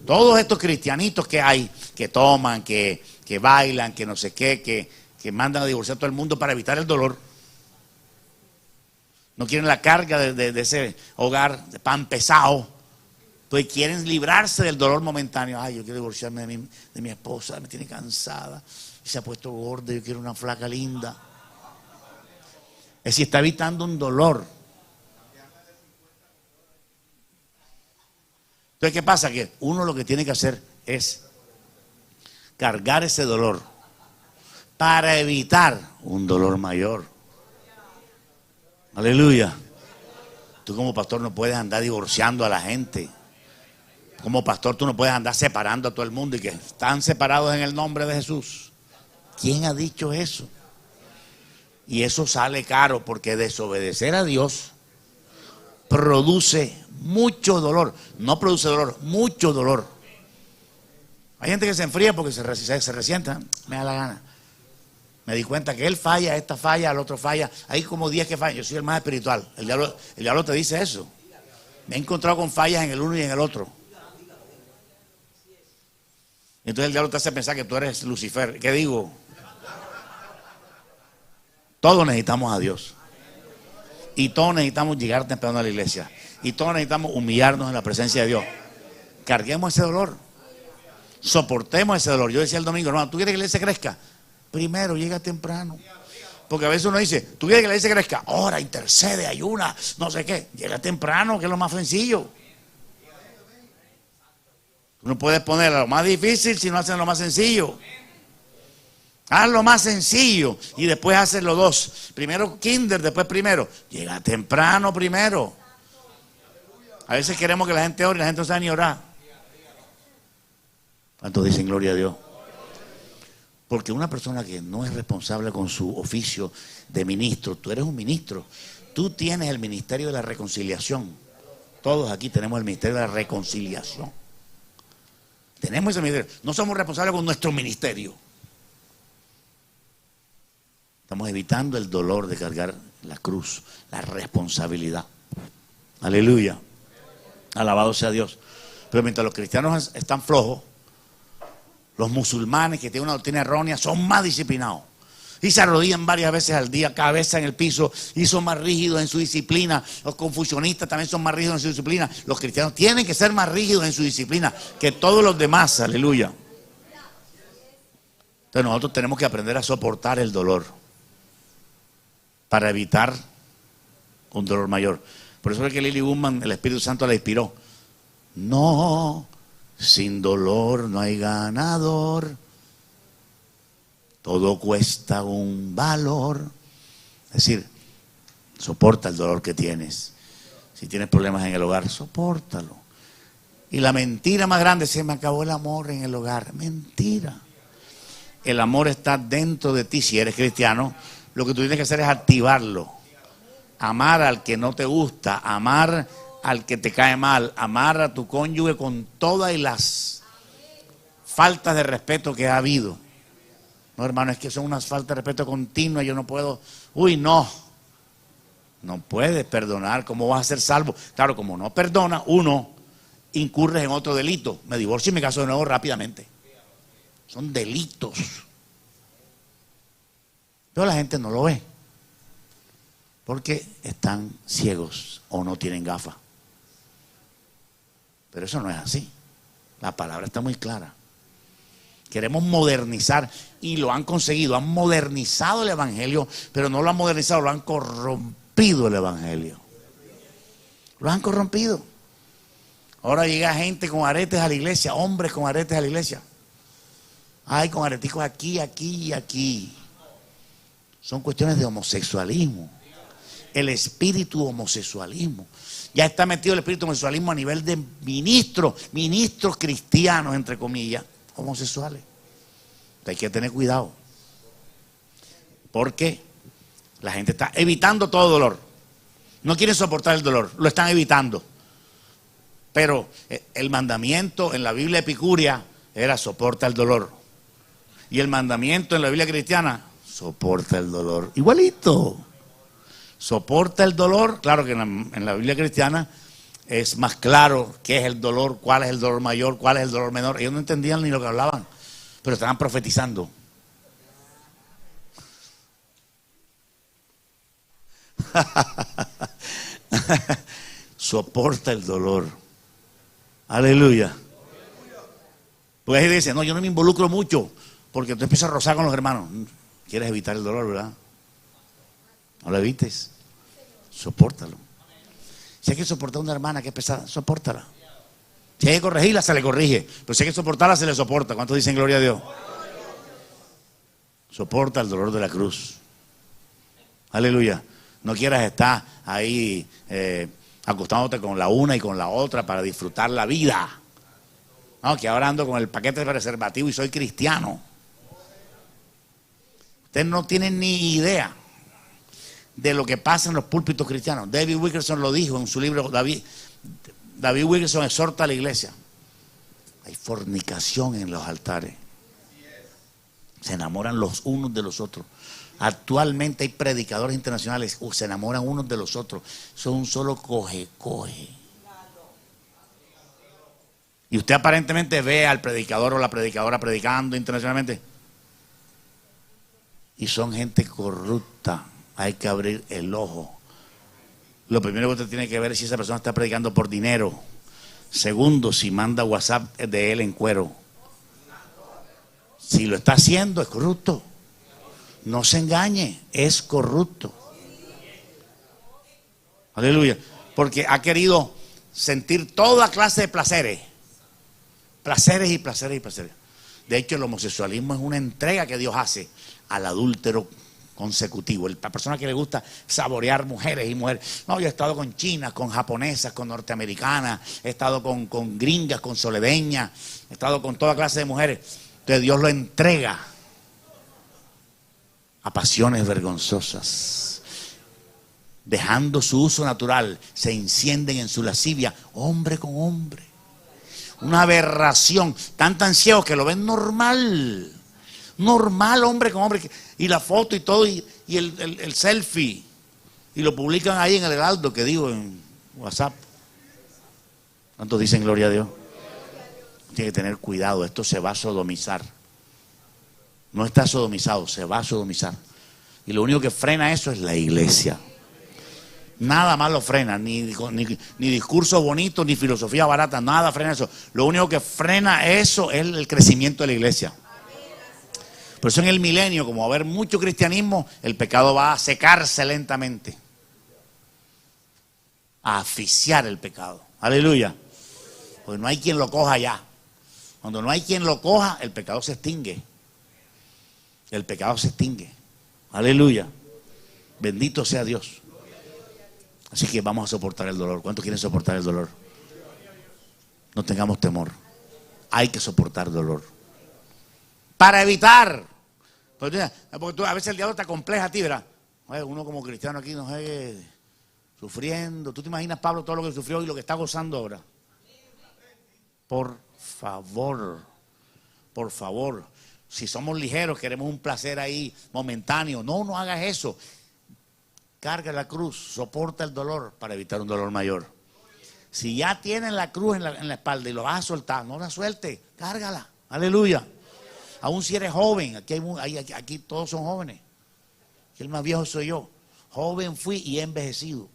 S1: Todos estos cristianitos que hay, que toman, que bailan, que no sé qué, que mandan a divorciar a todo el mundo para evitar el dolor. No quieren la carga de ese hogar de pan pesado. Entonces quieren librarse del dolor momentáneo. Ay, yo quiero divorciarme de mi esposa, me tiene cansada. Se ha puesto gorda, yo quiero una flaca linda. Es decir, está evitando un dolor. Entonces, ¿qué pasa? Que uno lo que tiene que hacer es cargar ese dolor para evitar un dolor mayor. Aleluya. Tú como pastor no puedes andar divorciando a la gente. Como pastor tú no puedes andar separando a todo el mundo y que están separados en el nombre de Jesús. ¿Quién ha dicho eso? Y eso sale caro porque desobedecer a Dios produce mucho dolor. No produce dolor, mucho dolor. Hay gente que se enfría porque se resienta. Me da la gana. Me di cuenta que él falla, esta falla, el otro falla. Hay como 10 que fallan. Yo soy el más espiritual. El diablo te dice eso. Me he encontrado con fallas en el uno y en el otro. Entonces el diablo te hace pensar que tú eres Lucifer. ¿Qué digo? Todos necesitamos a Dios. Y todos necesitamos llegar temprano a la iglesia. Y todos necesitamos humillarnos en la presencia de Dios. Carguemos ese dolor. Soportemos ese dolor. Yo decía el domingo, hermano, ¿tú quieres que la iglesia crezca? Primero, llega temprano. Porque a veces uno dice, ¿tú quieres que la iglesia crezca? Ora, intercede, ayuna, no sé qué. Llega temprano, que es lo más sencillo. No puedes poner lo más difícil si no hacen lo más sencillo. Haz lo más sencillo y después haces los dos. Primero kinder, después primero. Llega temprano primero. A veces queremos que la gente ore y la gente no sabe ni orar. ¿Cuántos dicen gloria a Dios? Porque una persona que no es responsable con su oficio de ministro, tú eres un ministro, tú tienes el ministerio de la reconciliación. Todos aquí tenemos el ministerio de la reconciliación. Tenemos ese ministerio. No somos responsables con nuestro ministerio. Estamos evitando el dolor de cargar la cruz, la responsabilidad. Aleluya. Alabado sea Dios. Pero mientras los cristianos están flojos, los musulmanes que tienen una doctrina errónea son más disciplinados. Y se arrodillan varias veces al día, cabeza en el piso, y son más rígidos en su disciplina. Los confucionistas también son más rígidos en su disciplina. Los cristianos tienen que ser más rígidos en su disciplina que todos los demás. Aleluya. Entonces nosotros tenemos que aprender a soportar el dolor para evitar un dolor mayor. Por eso es que Lily Woodman, el Espíritu Santo la inspiró. No, sin dolor no hay ganador. Todo cuesta un valor. Es decir, soporta el dolor que tienes. Si tienes problemas en el hogar, sopórtalo. Y la mentira más grande, se me acabó el amor en el hogar. Mentira. El amor está dentro de ti si eres cristiano. Lo que tú tienes que hacer es activarlo. Amar al que no te gusta, amar al que te cae mal, amar a tu cónyuge con todas las faltas de respeto que ha habido. No, hermano, es que son unas faltas de respeto continuas, yo no puedo. Uy, no. No puedes perdonar, ¿cómo vas a ser salvo? Claro, como no perdona, uno incurre en otro delito. Me divorcio y me caso de nuevo rápidamente. Son delitos. Pero la gente no lo ve. Porque están ciegos o no tienen gafas. Pero eso no es así. La palabra está muy clara. Queremos modernizar y lo han conseguido. Han modernizado el evangelio, pero no lo han modernizado, lo han corrompido el evangelio. Lo han corrompido. Ahora llega gente con aretes a la iglesia, hombres con aretes a la iglesia. Ay, con areticos aquí, aquí y aquí. Son cuestiones de homosexualismo. el espíritu homosexualismo. Ya está metido el espíritu homosexualismo a nivel de ministros cristianos, entre comillas, homosexuales. Hay que tener cuidado. Porque la gente está evitando todo dolor. No quieren soportar el dolor, lo están evitando. Pero el mandamiento en la Biblia epicúrea era soporta el dolor. Y el mandamiento en la Biblia cristiana, soporta el dolor. Igualito. Soporta el dolor. Claro que en la Biblia cristiana es más claro qué es el dolor, cuál es el dolor mayor, cuál es el dolor menor. Ellos no entendían ni lo que hablaban, pero estaban profetizando. Soporta el dolor. Aleluya. Pues ahí dice, no, yo no me involucro mucho, porque tú empiezas a rozar con los hermanos. Quieres evitar el dolor, ¿verdad? No lo evites. Sopórtalo. Si hay que soportar a una hermana que es pesada, sopórtala. Si hay que corregirla, se le corrige. Pero si hay que soportarla, se le soporta. ¿Cuántos dicen gloria a Dios? Soporta el dolor de la cruz. Aleluya. No quieras estar ahí acostándote con la una y con la otra para disfrutar la vida. No, que ahora ando con el paquete de preservativo y soy cristiano. Ustedes no tienen ni idea de lo que pasa en los púlpitos cristianos. David Wilkerson lo dijo en su libro. David Wilkerson exhorta a la iglesia. Hay fornicación en los altares. Se enamoran los unos de los otros. Actualmente hay predicadores internacionales, se enamoran unos de los otros. Son un solo coge. Y usted aparentemente ve al predicador o la predicadora predicando internacionalmente. Y son gente corrupta. Hay que abrir el ojo. Lo primero que usted tiene que ver es si esa persona está predicando por dinero. Segundo, si manda WhatsApp de él en cuero. Si lo está haciendo, es corrupto. No se engañe, es corrupto. Aleluya. Porque ha querido sentir toda clase de placeres. Placeres y placeres y placeres. De hecho, el homosexualismo es una entrega que Dios hace al adúltero consecutivo. La persona que le gusta saborear mujeres y mujeres. No, yo he estado con chinas, con japonesas, con norteamericanas, he estado con gringas, con soledeñas, he estado con toda clase de mujeres. Entonces Dios lo entrega a pasiones vergonzosas. Dejando su uso natural, se encienden en su lascivia, hombre con hombre. Una aberración, tan ciegos que lo ven normal. Normal, hombre con hombre. Y la foto y todo, y el selfie. Y lo publican ahí en el Heraldo, que digo, en WhatsApp. ¿Cuántos dicen gloria a Dios? Tiene que tener cuidado, esto se va a sodomizar. No está sodomizado, se va a sodomizar. Y lo único que frena eso es la iglesia. Nada más lo frena, ni discurso bonito, ni filosofía barata, nada frena eso. Lo único que frena eso es el crecimiento de la iglesia. Por eso en el milenio, como va a haber mucho cristianismo, el pecado va a secarse lentamente. A asfixiar el pecado. Aleluya. Porque no hay quien lo coja ya. Cuando no hay quien lo coja, el pecado se extingue. El pecado se extingue. Aleluya. Bendito sea Dios. Así que vamos a soportar el dolor. ¿Cuántos quieren soportar el dolor? No tengamos temor. Hay que soportar dolor. Para evitar. Porque a veces el diablo te acompleja a ti, ¿verdad? Uno como cristiano aquí no es sufriendo. ¿Tú te imaginas, Pablo, todo lo que sufrió y lo que está gozando ahora? Por favor. Si somos ligeros, queremos un placer ahí momentáneo. No hagas eso. Carga la cruz, soporta el dolor para evitar un dolor mayor. Si ya tienes la cruz en la espalda y lo vas a soltar, no la sueltes, cárgala. Aleluya. Aún si eres joven, aquí todos son jóvenes. El más viejo soy yo. Joven fui y he envejecido.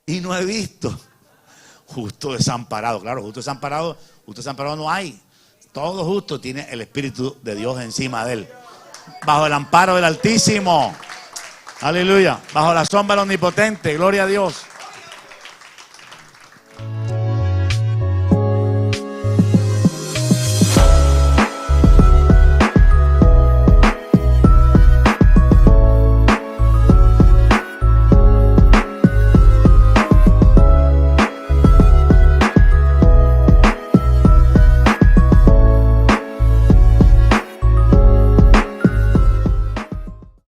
S1: Y no he visto justo desamparado. Claro, justo desamparado no hay. Todo justo tiene el Espíritu de Dios encima de él. Bajo el amparo del Altísimo. Aleluya. Bajo la sombra del Omnipotente. Gloria a Dios.